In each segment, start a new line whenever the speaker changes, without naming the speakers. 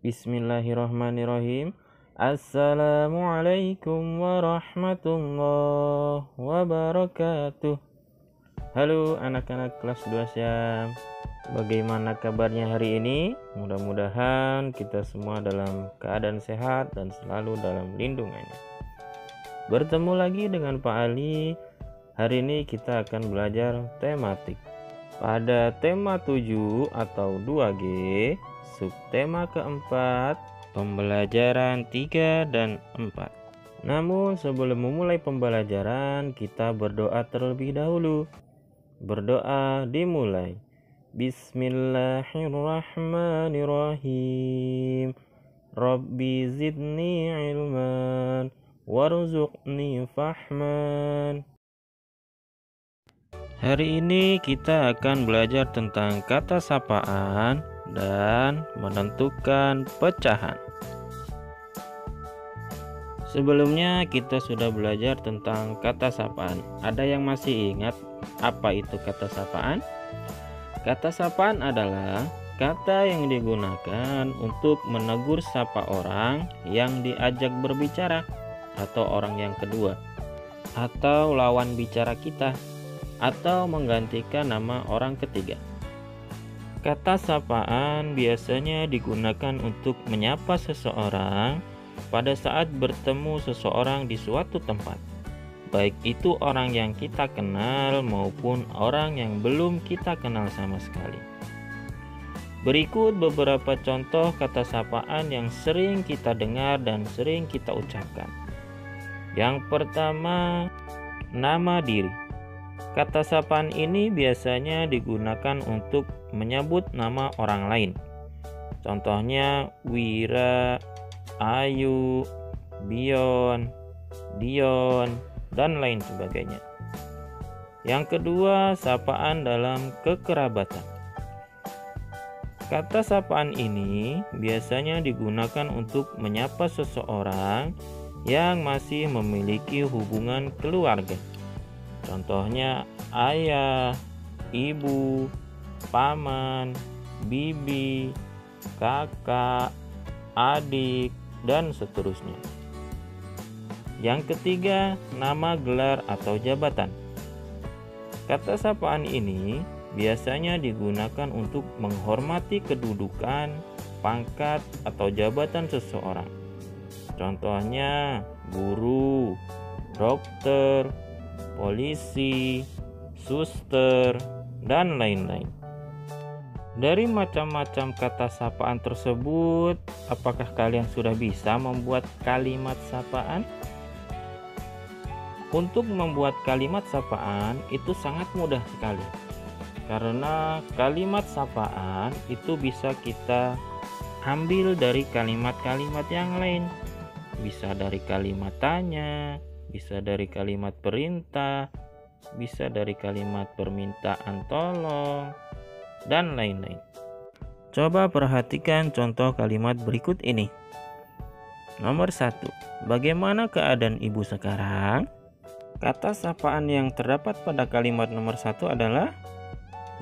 Bismillahirrahmanirrahim. Assalamualaikum warahmatullahi wabarakatuh. Halo anak-anak kelas 2 Syam. Bagaimana kabarnya hari ini? Mudah-mudahan kita semua dalam keadaan sehat dan selalu dalam lindungannya. Bertemu lagi dengan Pak Ali. Hari ini kita akan belajar tematik. Pada tema 7 atau 2G, subtema keempat, pembelajaran 3 dan 4. Namun sebelum memulai pembelajaran, kita berdoa terlebih dahulu. Berdoa dimulai. Bismillahirrahmanirrahim. Rabbi zidni ilman warzuqni fahman. Hari ini kita akan belajar tentang kata sapaan dan menentukan pecahan. Sebelumnya kita sudah belajar tentang kata sapaan. Ada yang masih ingat apa itu kata sapaan? Kata sapaan adalah kata yang digunakan untuk menegur sapa orang yang diajak berbicara atau orang yang kedua, atau lawan bicara kita, atau menggantikan nama orang ketiga. Kata sapaan biasanya digunakan untuk menyapa seseorang pada saat bertemu seseorang di suatu tempat, baik itu orang yang kita kenal maupun orang yang belum kita kenal sama sekali. Berikut beberapa contoh kata sapaan yang sering kita dengar dan sering kita ucapkan. Yang pertama, nama diri. Kata sapaan ini biasanya digunakan untuk menyebut nama orang lain. Contohnya Wira, Ayu, Bion, Dion, dan lain sebagainya. Yang kedua, sapaan dalam kekerabatan. Kata sapaan ini biasanya digunakan untuk menyapa seseorang yang masih memiliki hubungan keluarga. Contohnya ayah, ibu, paman, bibi, kakak, adik, dan seterusnya. Yang ketiga, nama gelar atau jabatan. Kata sapaan ini biasanya digunakan untuk menghormati kedudukan, pangkat, atau jabatan seseorang. Contohnya guru, dokter, polisi, suster, dan lain-lain. Dari macam-macam kata sapaan tersebut, apakah kalian sudah bisa membuat kalimat sapaan? Untuk membuat kalimat sapaan itu sangat mudah sekali. Karena kalimat sapaan itu bisa kita ambil dari kalimat-kalimat yang lain. Bisa dari kalimat tanya, bisa dari kalimat perintah, bisa dari kalimat permintaan tolong, dan lain-lain. Coba perhatikan contoh kalimat berikut ini. Nomor 1. Bagaimana keadaan ibu sekarang? Kata sapaan yang terdapat pada kalimat nomor 1 adalah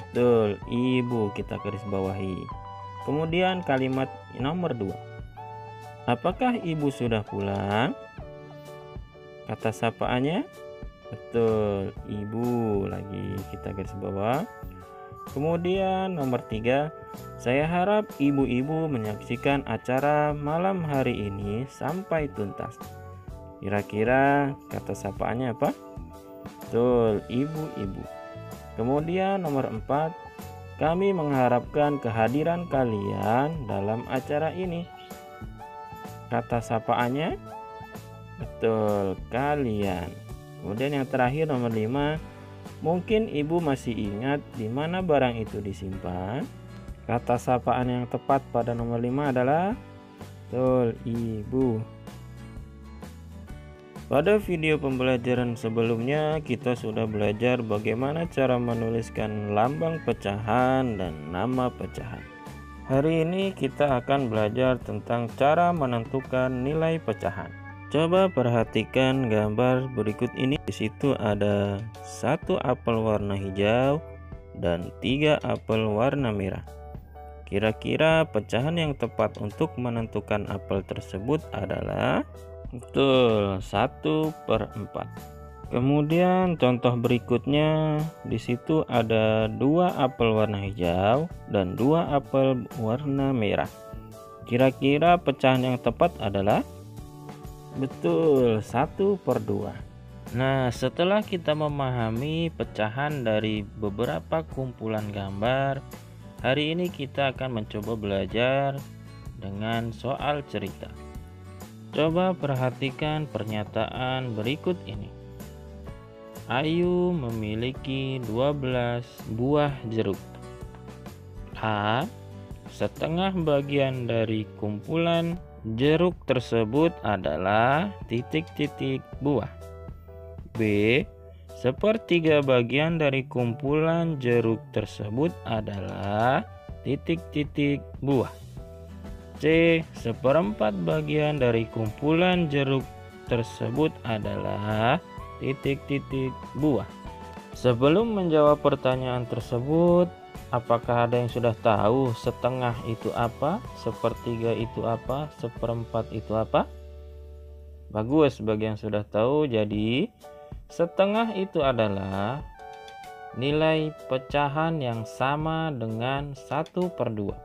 betul, ibu, kita garis bawahi. Kemudian kalimat nomor 2. Apakah ibu sudah pulang? Kata sapaannya betul, ibu, lagi kita garis bawah. Kemudian nomor 3, saya harap ibu-ibu menyaksikan acara malam hari ini sampai tuntas. Kira-kira kata sapaannya apa? Betul, ibu-ibu. Kemudian nomor 4, kami mengharapkan kehadiran kalian dalam acara ini. Kata sapaannya betul, kalian. Kemudian yang terakhir nomor 5, mungkin ibu masih ingat di mana barang itu disimpan. Kata sapaan yang tepat pada nomor 5 adalah betul, ibu. Pada video pembelajaran sebelumnya kita sudah belajar bagaimana cara menuliskan lambang pecahan dan nama pecahan. Hari ini kita akan belajar tentang cara menentukan nilai pecahan. Coba perhatikan gambar berikut ini. Di situ ada 1 apel warna hijau dan 3 apel warna merah. Kira-kira pecahan yang tepat untuk menentukan apel tersebut adalah betul 1/4. Kemudian contoh berikutnya, di situ ada 2 apel warna hijau dan 2 apel warna merah. Kira-kira pecahan yang tepat adalah betul 1/2. Nah, setelah kita memahami pecahan dari beberapa kumpulan gambar, hari ini kita akan mencoba belajar dengan soal cerita. Coba perhatikan pernyataan berikut ini. Ayu memiliki 12 buah jeruk. A. Setengah bagian dari kumpulan jeruk tersebut adalah titik-titik buah. B. Sepertiga bagian dari kumpulan jeruk tersebut adalah titik-titik buah. C. Seperempat bagian dari kumpulan jeruk tersebut adalah titik-titik buah. Sebelum menjawab pertanyaan tersebut, apakah ada yang sudah tahu setengah itu apa, sepertiga itu apa, seperempat itu apa? Bagus, bagi yang sudah tahu. Jadi setengah itu adalah nilai pecahan yang sama dengan 1/2.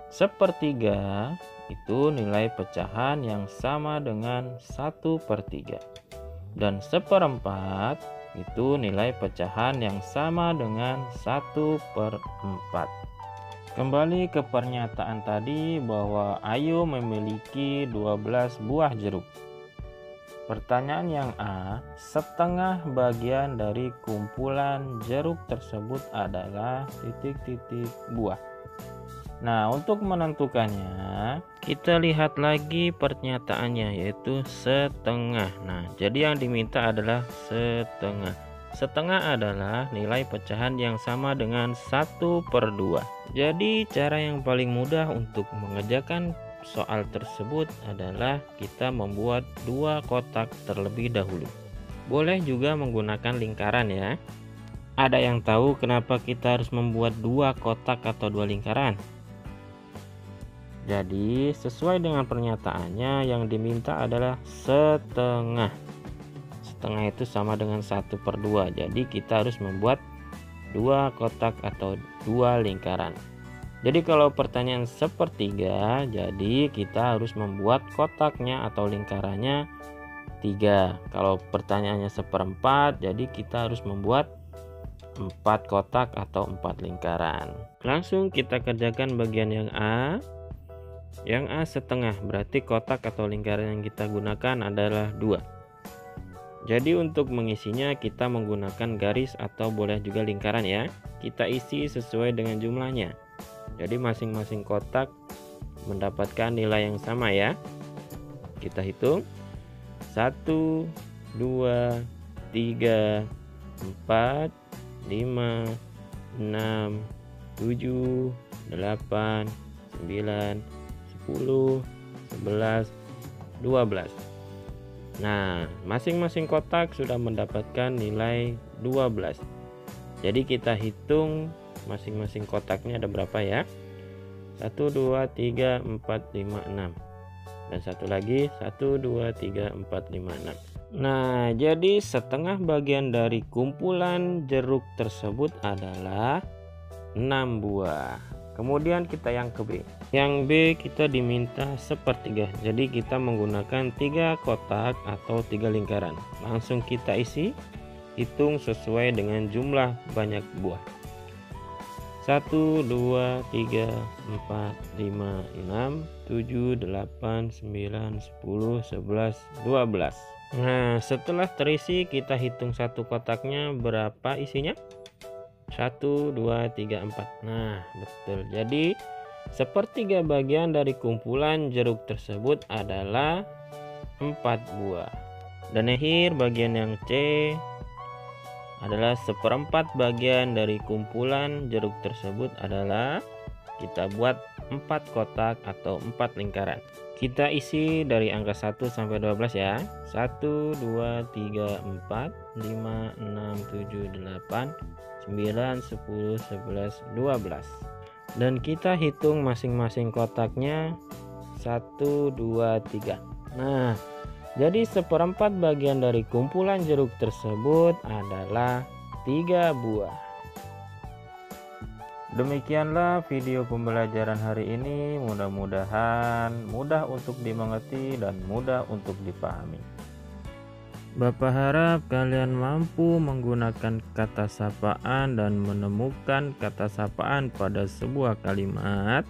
Sepertiga itu nilai pecahan yang sama dengan 1/3. Dan seperempat itu nilai pecahan yang sama dengan 1/4. Kembali ke pernyataan tadi bahwa Ayu memiliki 12 buah jeruk. Pertanyaan yang A, setengah bagian dari kumpulan jeruk tersebut adalah titik-titik buah. Nah, untuk menentukannya, kita lihat lagi pernyataannya, yaitu setengah. Nah, jadi yang diminta adalah setengah. Setengah adalah nilai pecahan yang sama dengan 1/2. Jadi, cara yang paling mudah untuk mengerjakan soal tersebut adalah kita membuat 2 kotak terlebih dahulu. Boleh juga menggunakan lingkaran ya. Ada yang tahu kenapa kita harus membuat 2 kotak atau 2 lingkaran? Jadi sesuai dengan pernyataannya, yang diminta adalah setengah. Setengah itu sama dengan 1/2. Jadi kita harus membuat 2 kotak atau 2 lingkaran. Jadi kalau pertanyaan sepertiga, jadi kita harus membuat kotaknya atau lingkarannya 3. Kalau pertanyaannya seperempat, jadi kita harus membuat 4 kotak atau 4 lingkaran. Langsung kita kerjakan bagian yang A. Yang A setengah, berarti kotak atau lingkaran yang kita gunakan adalah 2. Jadi untuk mengisinya kita menggunakan garis atau boleh juga lingkaran ya. Kita isi sesuai dengan jumlahnya. Jadi masing-masing kotak mendapatkan nilai yang sama ya. Kita hitung 1, 2, 3, 4, 5, 6, 7, 8, 9, 10, 11, 12. Nah, masing-masing kotak sudah mendapatkan nilai 12. Jadi kita hitung masing-masing kotaknya ada berapa ya. 1, 2, 3, 4, 5, 6. Dan satu lagi 1, 2, 3, 4, 5, 6. Nah, jadi setengah bagian dari kumpulan jeruk tersebut adalah 6 buah. Kemudian kita yang ke B. Yang B kita diminta sepertiga. Jadi kita menggunakan 3 kotak atau 3 lingkaran. Langsung kita isi. Hitung sesuai dengan jumlah banyak buah. 1, 2, 3, 4, 5, 6, 7, 8, 9, 10, 11, 12. Nah, setelah terisi kita hitung satu kotaknya berapa isinya. 1, 2, 3, 4. Nah, betul. Jadi sepertiga bagian dari kumpulan jeruk tersebut adalah 4 buah. Dan akhir bagian yang C adalah seperempat bagian dari kumpulan jeruk tersebut adalah kita buat 4 kotak atau 4 lingkaran. Kita isi dari angka 1 sampai 12 ya. 1, 2, 3, 4, 5, 6, 7, 8, 9, 10, 11, 12. Dan kita hitung masing-masing kotaknya 1, 2, 3. Nah, jadi 1/4 bagian dari kumpulan jeruk tersebut adalah 3 buah. Demikianlah video pembelajaran hari ini, mudah-mudahan mudah untuk dimengerti dan mudah untuk dipahami. Bapak harap kalian mampu menggunakan kata sapaan dan menemukan kata sapaan pada sebuah kalimat,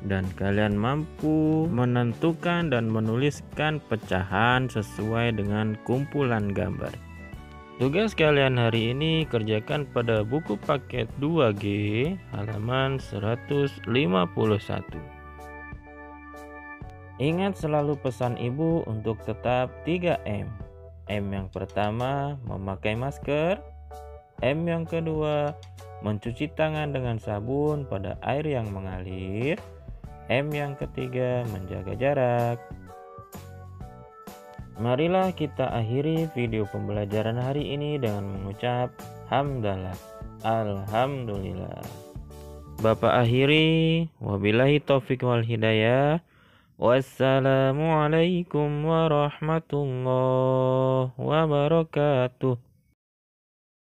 dan kalian mampu menentukan dan menuliskan pecahan sesuai dengan kumpulan gambar. Tugas kalian hari ini kerjakan pada buku paket 2G halaman 151. Ingat selalu pesan ibu untuk tetap 3M. M yang pertama memakai masker, M yang kedua mencuci tangan dengan sabun pada air yang mengalir, M yang ketiga menjaga jarak. Marilah kita akhiri video pembelajaran hari ini dengan mengucap hamdalah, alhamdulillah. Bapak akhiri, wabillahi taufik wal hidayah. Wassalamualaikum warahmatullahi wabarakatuh.